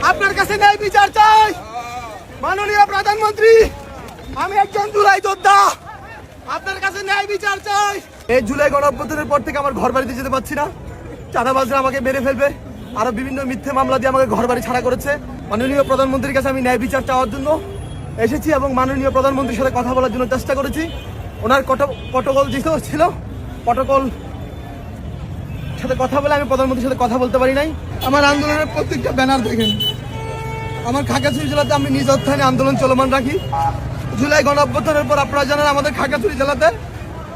আপনার কাছে ন্যায় বিচার চাই মাননীয় প্রধানমন্ত্রী। আমি একজন জুলাই যোদ্ধা, আপনার কাছে ন্যায় বিচার চাই। এই জুলাই গণঅভ্যুত্থানের পর থেকে আমার ঘর বাড়িতে যেতে পারছি না। চাঁদাবাজরা আমাকে মেরে ফেলবে, আরো বিভিন্ন মিথ্যে মামলা দিয়ে আমাকে ঘর বাড়ি ছাড়া করেছে। মাননীয় প্রধানমন্ত্রীর কাছে আমি ন্যায় বিচার চাওয়ার জন্য এসেছি এবং মাননীয় প্রধানমন্ত্রীর সাথে কথা বলার জন্য চেষ্টা করেছি। ওনার প্রটোকল যেহেতু ছিল, প্রটোকল সাথে কথা বলে আমি প্রধানমন্ত্রীর সাথে কথা বলতে পারি নাই। আমার আন্দোলনের প্রত্যেকটা ব্যানার দেখেন। আমার খাগড়াছড়ি জেলাতে আমি নিজ অর্থায়নে আন্দোলন চলমান রাখি। জুলাই গণঅভ্যুত্থানের পর আপনারা জানেন আমাদের খাগড়াছড়ি জেলাতে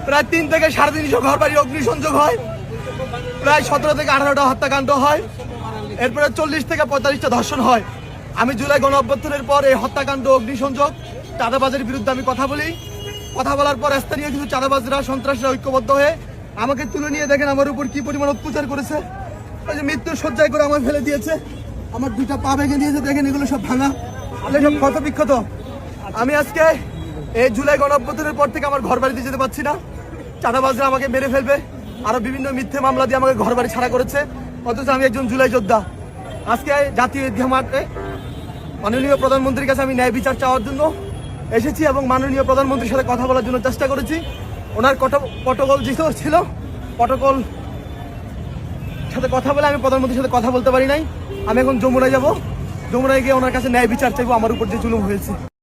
প্রায় 3 থেকে 350 ঘর বাড়ি অগ্নিসংযোগ হয়, প্রায় 17 থেকে 18টা হত্যাকাণ্ড হয়, এরপরে 40 থেকে 45টা ধর্ষণ হয়। আমি জুলাই গণঅভ্যুত্থানের পর এই হত্যাকাণ্ড, অগ্নিসংযোগ, চাঁদাবাজের বিরুদ্ধে আমি কথা বলি। কথা বলার পর স্থানীয় কিছু চাঁদাবাজরা, সন্ত্রাসীরা ঐক্যবদ্ধ হয়ে আমাকে তুলে নিয়ে দেখেন আমার উপর কি পরিমাণ অত্যাচার করেছে। ওই যে মৃত্যুর শয্যায় করে আমার ফেলে দিয়েছে, আমার 2টা পা ভেঙে দিয়েছে, দেখেন এগুলো সব ভাঙা, এগুলো সব ক্ষত বিক্ষত। আমি আজকে এই জুলাই গণঅভ্যুত্থানের পর থেকে আমার ঘর বাড়িতে যেতে পারছি না। চাঁদাবাজরা আমাকে মেরে ফেলবে, আরো বিভিন্ন মিথ্যে মামলা দিয়ে আমাকে ঘর বাড়ি ছাড়া করেছে, অথচ আমি একজন জুলাই যোদ্ধা। আজকে জাতীয় ঈদগাহ মাঠে মাননীয় প্রধানমন্ত্রীর কাছে আমি ন্যায় বিচার চাওয়ার জন্য এসেছি এবং মাননীয় প্রধানমন্ত্রীর সাথে কথা বলার জন্য চেষ্টা করেছি। ওনার প্রটোকল যেহেতু ছিল, প্রটোকল সাথে কথা বলে আমি প্রধানমন্ত্রীর সাথে কথা বলতে পারি নাই। আমি এখন যমুনায় যাব, যমুনায় গিয়ে ওনার কাছে ন্যায় বিচার চাইবো আমার উপর যে জুলুম হয়েছে।